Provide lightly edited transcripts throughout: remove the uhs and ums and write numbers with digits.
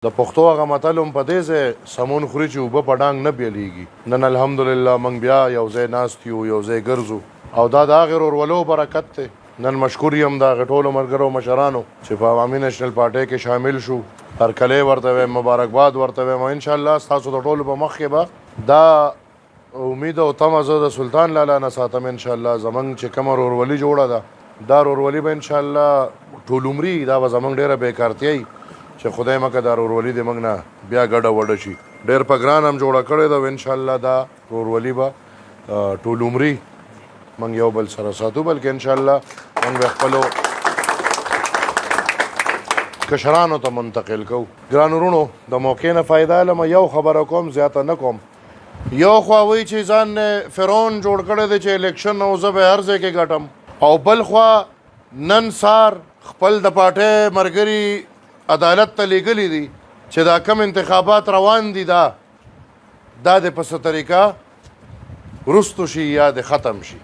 د پښتو هغه متل هم په دې ځای سمون خوري چې اوبه په ډانګ نه پیلیږي. نن الحمدلله موږ بیا یو ځای ناست یو، یو ځای ګرځو، او دا د هغې ورورولو برکت دی. نن مشکور یم د هغې ټولو ملګرو مشرانو چې په عوامي نیشنل پارټۍ کې شامل شو. هرکلی ورته وایم، مبارکباد ورته وایم، او انشاءالله ستاسو د ټولو په مخ کې به دا امید او تمه زه د سلطان لالا نه ساتم. انشاءالله زموږ چې کومه ورورولي جوړه ده، دا ورورولي به انشاءالله ټول عمري دا به زموږ ډېره بېکارتیا وي چې خدای مکه دا ورورولي د موږ نه بیا ګډه وډه شي. ډېر په ګران هم جوړه کړې ده، او انشاءالله دا ورورولي به ټول عمري موږ یو بل سره ساتو، بلکې انشاءالله موږ به خپلو کشرانو ته منتقل کوو. ګرانو وروڼو، د موقع نه فایده علمه یو خبره کوم، زیاته نه کوم. یو خوا وایي چې ځان فرعون جوړ کړی دی چې الیکشن او زه به هر ځای کې ګټم، او بل خوا نن سار خپل د پارټۍ ملګري عدالت ته لیږلي دي چې دا کم انتخابات روان دي دا د په څه طریقه وروستو شي یا د ختم شي.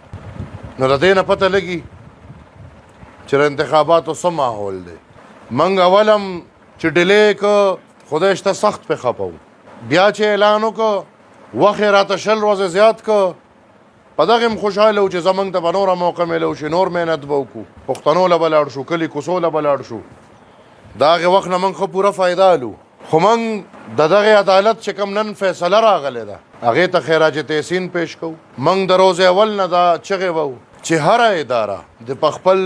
نو د دې نه پته لګي چې د انتخاباتو څه ماحول دی. موږ اول هم چې ډیلی که خدای شته سخت پې خفه وو، بیا چې اعلان وکړه وخت یې راته 20 ورځې زیات که، په دغې هم خوشحاله وو چې زموږ ته به نوره موقع میلو شي، نور محنت به وکړو، پښتنو له به لاړ شو، کلي کوڅو له به لاړ شو. د هغې وخت نه موږ ښه پوره فایده الو. خو موږ د دغې عدالت چې کوم نن فیصله راغلی ده هغې ته خراج تحسین پیش کوو. موږ د روز اول نه دا چغې وو چې هره اداره د په خپل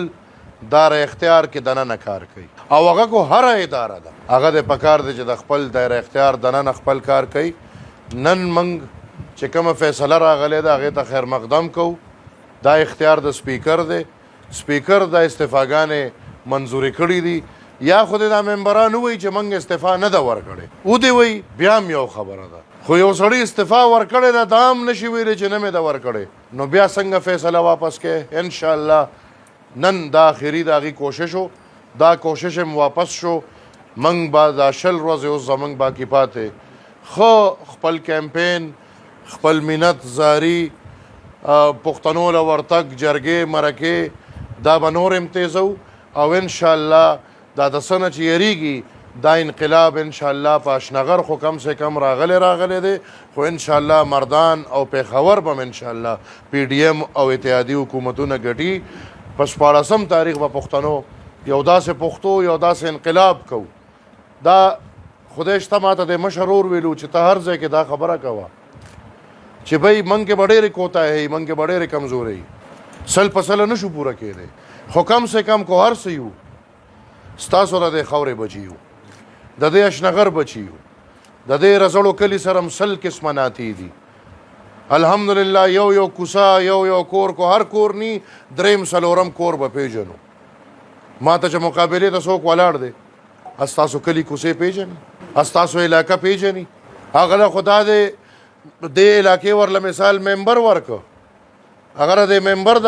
دایره اختیار کې دننه کار کوي، او هغه کو هره اداره ده هغه د پکار دی چې د خپل دایره اختیار دننه خپل کار کوي. نن موږ چې کومه فیصله راغلی ده هغې ته خیر مقدم کوو. دا اختیار د سپیکر دی، سپیکر د استعفاګانې منظوري کړي دي، یا خو دا ممبران ووایي چې موږ استعفا نه ده ورکړې، او دې وایي بیا هم یو خبره ده. خو یو سړی استعفا ورکړې ده دا هم نشي ویلی چې نه مې ده ورکړې، نو بیا څنګه فیصله واپس کې. انشاءالله نن دا آخري د هغې کوشش و، دا کوشش هم واپس شو. موږ به دا 20 ورځې اوس زموږ باقي پاتې ښه خپل کیمپین، خپل منت زاري، پښتنو له ورتګ جرګې مرکې دا به نور هم تیزو، او انشاءالله دا د څه نه چې یریږي دا انقلاب انشاءالله په اشنغر خو کم سے کم راغلی دی، خو انشاءالله مردان او پېښور به هم انشاءالله پی ډي ایم او اتحادي حکومتونه ګټي. په 14 تاریخ به پښتنو یو داسې پښتو یو داسې انقلاب کوو. دا خدای شته ماته د مشر ورور ویلو چې ته هر ځای کې دا خبره کوه چې بھئی موږ کې به ډېرې کوتاهۍ، موږ کې به ډېرې کمزورۍ، 100% نه شو پوره کېدی، خو کم سے کم کو هر څه یو ستاسو د دې خاورې بچي یو، د دې اشنغر بچي یو، د دې رزړو کلي سره هم 100 قسمه ناتې دي. الحمدلله یو کوڅه یو کور کو هر کور نی دریم څلورم کور به پیژنو. ما ته چې مقابلې ته څوک ولاړ دی استاسو کلي کوڅې پیژني، استاسو علاقه پیژني، هغه له خدا دې علاقې ورله مثال ممبر ورکه، اگر د ممبر د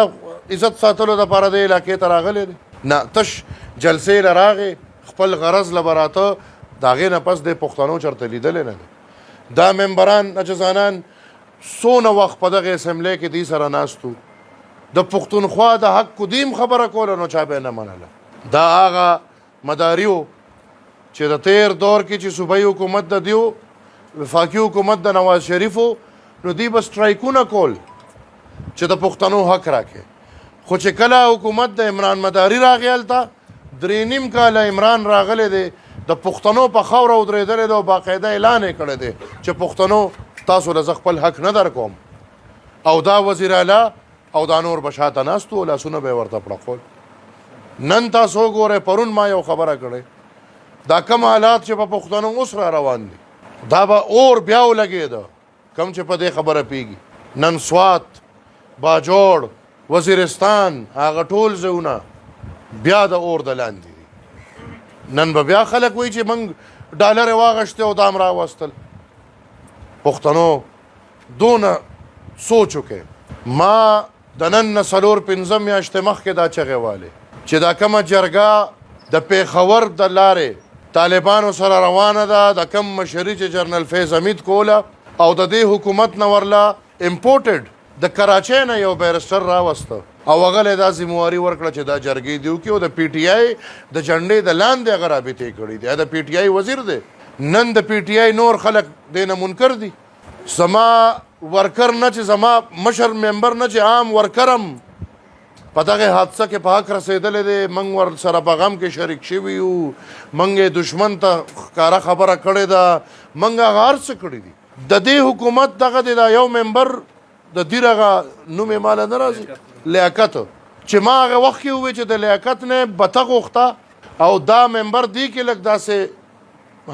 عزت ساتلو دپاره د علاقې ته راغلی دی نه، تش جلسې له راغې خپل غرض له براته د هغې نه پس د پښتنو چېرته لیدلی نه دی. دا ممبران اجزانان څونه وخت په دغې اسمبلۍ کې دوی سره ناستو، د پښتونخوا د حق قدیم خبره کوله نو چا به یې نه منله. دا هغه مداریو چې د تیر دور کې چې صوبایي حکومت د دیو وفاقي حکومت د نواز شریفو، نو دوی به سټرایکونه کول چې د پښتنو حق راکړي. خو چې کله حکومت د عمران مداري راغی هلته 3.5 کاله عمران راغلی دی، د پښتنو په خاوره ودرېدلی دی او باقاعده اعلان یې کړی دی چې پښتنو تاسو له زه خپل حق نه در کوم، او دا وزیر اعلی او دا نور به شاته ناستو او لاسونه به یې ورته پړقول. نن تاسو وګورئ، پرون ما یو خبره کړې، دا کم حالات چې په پښتنو اوس را روان دي دا به اور بیا ولګېده کم چې په دې خبره پیږي. نن سوات، باجوړ، وزیرستان، هغه ټول ځایونه بیا د اور د لاندې دي. نن به بیا خلک وایي چې موږ ډالر یې واغشتې او دام راوستل. پښتنو دونه سوچ وکړئ. ما د نن نه 4-5 میاشتې مخکې دا چغې والې چې دا کومه جرګه د پېښور د لارې طالبانو سره روانه ده، د کم مشري چې جنرال فیض حمید کوله، او د دې حکومت نه ورله امپورټډ د کراچۍ نه یو بیرسټر راوسته او هغه له دا ذمواري ورکړه چې دا جرګې دي وکړي، او د پی ټي آی د جنډې د لاندې هغه رابطې کړي دي. د پی ټي آی وزیر دی نن د پی ټی آی نور خلک دینه منکر دي. زما ورکر نه چې زما مشر ممبر نه چې عام ورکرم په دغه حادثه کې په حق رسېدلی دی. موږ ور سره په غم کې شریک شوي یو. موږ یې دشمن ته ښکاره خبره کړې ده. موږ هغه هر څه کړي دي. د دې حکومت دغه دی دا یو ممبر د دیر هغه نوم یې ماله نه راځي لیاقت چې ما هغه وخت کې ووی چې د لیاقت نه بته غوښته او دا ممبر دی کې لږ داسې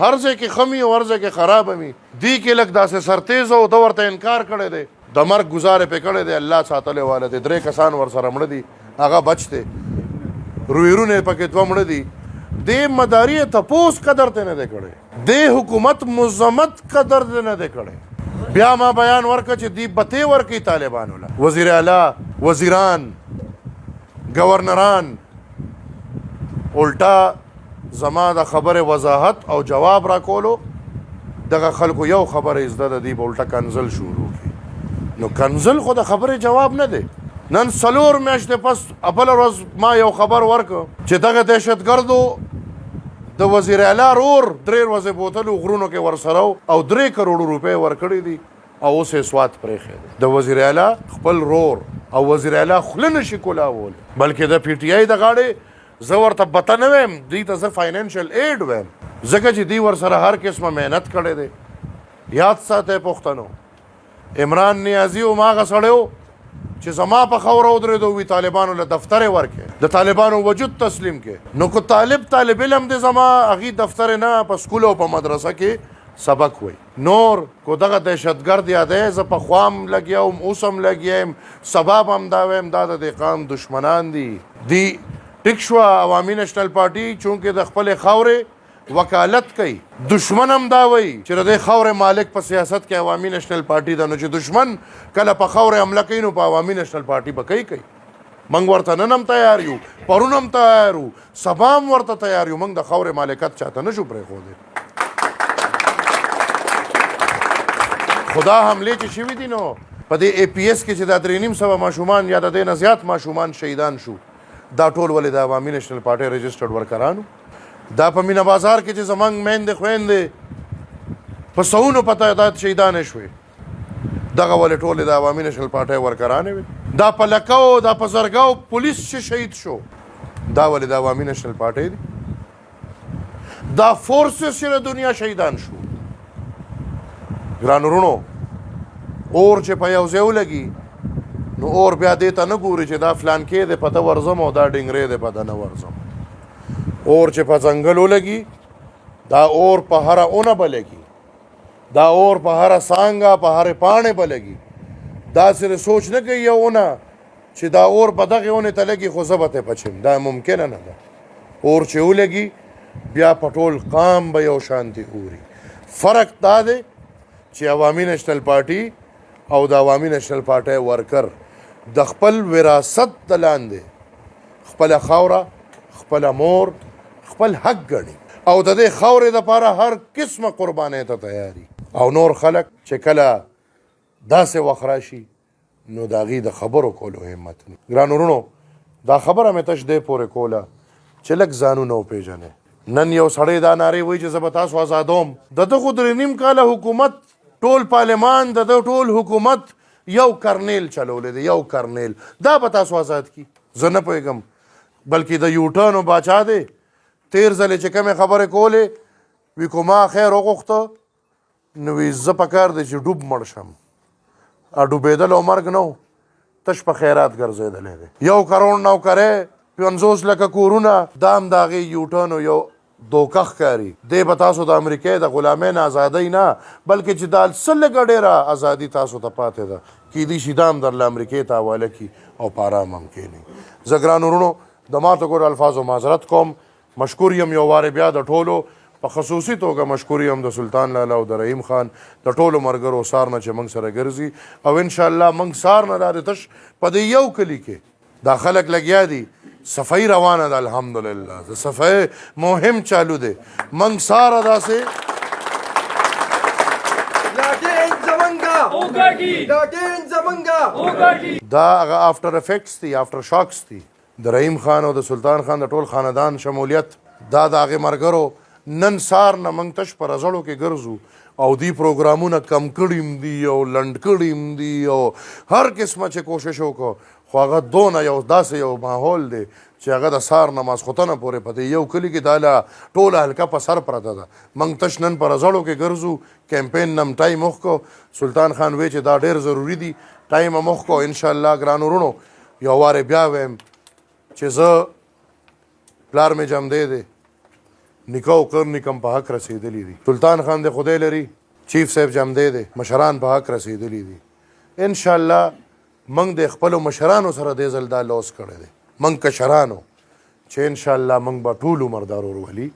هر ځای کې ښه وي او هر ځای کې خرابه وي. دی کې لږ داسې سرتیز او ده ورته انکار کړی دی. د مرګ ګزارې پې کړی دی. الله ساتلی والا دی. 3 کسان ورسره مړه دي هغه بچ دی. رویرونه یې پکې 2 مړه دي. دې مداري یې تپوس قدر ته نه دی کړی. دې حکومت مزمت قدر ته نه دی کړی. بیا ما بیان ورکړه چې دی بتې ورکوي طالبانو له. وزیر اعلی وزیران گورنران الټا زما د خبرې وضاحت او جواب را کولو. دغه خلکو یو خبره زده ده دی به الټا کنزل شروع کړي. نو کنزل خو د خبرې جواب نه دی. نن 4 میاشتې پس بله ورځ ما یو خبر ورکړ چې دغه دهشتګردو د وزیر اعلی رور 3 ورځې بوتلو غرونو کې ورسره او 3 کروڑ روپۍ ورکړي دي او اوس یې سوات پرېښی دی. د وزیر اعلی خپل رور او وزیر اعلی خوله نشي کولاولی بلکې د پی ټی آی د غاړې زه ورته بته نه ویم. دوی ته زه فاینانشل ایډ ویم ځکه چې دوی ورسره هر قسمه محنت کړی دی. یاد ساتئ پښتنو عمران نیازي هم هغه سړی و چې زما په خاوره ودرېدو وي طالبانو له دفتر یې ورکړې د طالبانو وجود تسلیم کې. نو که طالب علم دی زما هغې دفتر نه په سکول او په مدرسه کې سبق وی. نور کو دغه دهشتګرد یادی زه پخوا هم لګیا وم اوس هم لګیا یم. سبا به هم دا ویم دا د دې قام دشمنان دي. دی ټیک شوه عوامي نیشنل پارټي چونکې د خپلې خاورې وکالت کوي. دشمن هم دا وایي چې د دې خاورې مالک په سیاست کې عوامي نیشنل پارټي ده. نو چې دشمن کله په خاورې حمله کوي نو په عوامي نیشنل پارټي به کوي. موږ ورته نن هم تیار یو پرون هم تیار یو سبا هم ورته تیار یو. موږ د خاورې مالکت چاته نشو پرېښودی. خدا حملې چې شوي دي نو په دې اے پی ایس کې چې دا 3.5 ماشومان یا د دې نه زیات ماشومان شهیدان شو دا ټول ولې د عوامي نیشنل پارټۍ رجسټرډ ورکرانو. دا په مینا بازار کې چې زمونږ میندې خویندې په سوونو په تعداد شهیدانې شوې دغه ولې ټولې د عوامي نیشنل پارټۍ ورکرانې وې. دا په لکو دا په زرګاو پولیس چې شهید شو دا ولې د عوامي نیشنل پارټۍ دي. دا فورسز چې د دنیا شهیدان شو. ګرانو وروڼو اور چې په یو ځای ولګي نو اور بیا دې ته نه ګوري چې دا فلانکې دی په ده ورځم او دا ډنګرې دی په ده نه ورځم. اور چې په ځنګل ولګي دا اور په هره اونه به لګي. دا اور په هره څانګه په هرې پاڼې به لګي. داسې سوچ نه کوي یو اونه چې دا اور په دغې اونې ته لګي خو زه به ترې پچم. دا ممکنه نه ده. اور چې ولګي بیا په ټول قام به یو شانتي اوري. فرق دا دی چې عوامي نیشنل پارټي او د عوامي نیشنل پارټۍ ورکر د خپل وراثت د لاندې خپله خاوره خپله مور خپل حق ګڼي او د دې خاورې دپاره هر قسمه قربانۍ ته تیاري. او نور خلک چې کله داسې وخت راشي نو د هغې د خبرو کولو همت نه. ګرانو وروڼو دا خبره مې تش دې پورې کوله چې لږ ځانونه وپېژنئ. نن یو سړی دا نارې وایي چې زه به تاسو آزادوم. د ده خو 3.5 کاله حکومت ټول پارلمان د ده ټول حکومت یو کرنیل چلولی دی. یو کرنیل دا به تاسو آزاد کی زه نه پوهېږم بلکې د یوټرنو باچا دی. 13 ځلې چې کومې خبرې کولې وي کو ما خیر وغوښته نو وي زه پکار دی چې ډوب مړ شم. ډوبېدل او مرګ نه و تش په خیرات ګرځېدلی دی. 1 کروڑ نوکری 50 لکه کورونه دا هم د هغې یوټرنو یو دوکه ښکاري. دی به تاسو د امریکې د غلامۍ نه ازادۍ نه بلکې چې دا څه لږه ډېره ازادي تاسو ته پاتې ده کیدای شي دا هم درله امریکې ته حواله کړي او په ارام هم کښېنئ. زه ګرانو وروڼو د ماته ګورو الفاظو معذرت کوم. مشکور یم یو وارې بیا د ټولو په خصوصي توګه مشکور یم د سلطان لالا او د رحیم خان د ټولو ملګرو سار نه چې موږ سره ګرځي او انشاءالله موږ سار نه دا د تش په دې یو کلي کې دا خلک لګیا دي صفائی روانه ده. الحمدلله د صفائی مهم چالو دی. موږ ساره داسې دا هغه آفټر افیکټس دي آفټر شاکس دي د رحیم خان او د سلطان خان د ټول خاندان شمولیت دا د هغې ملګرو نن سار نه موږ تش په رزړو کې ګرځو او دی پروګرامونه کم کړي دي او لنډ کړي دي او هر قسمه چې کوشش وکړو خو هغه دونه یو داسې یو ماحول دی چې هغه د سار نه ماسخوتنه پورې په دې یو کلي کې دا ټوله حلقه په سر پرته ده موږ تش نن په رزړو کې ګرځو کیمپین نم ټایم وکړو سلطان خان وی چې دا ډېر ضروري دي ټایم هم وکړو انشاءالله ګرانو وروڼو یو وارې بیا ویم چې زه پلار مې جمدی دی نیکه او کر نیکم په حق رسېدلي دي سلطان خان د خدای لري چیف صاحب جمدی دی مشران په حق رسېدلي دي انشاءالله موږ د خپلو مشرانو سره دې ځل دا لوس کړی دی موږ کشرانو چې انشاءالله موږ به ټول عمر دا ورولي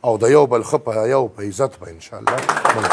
او د یو بل ښه په حیا او په عزت به انشاءالله موږ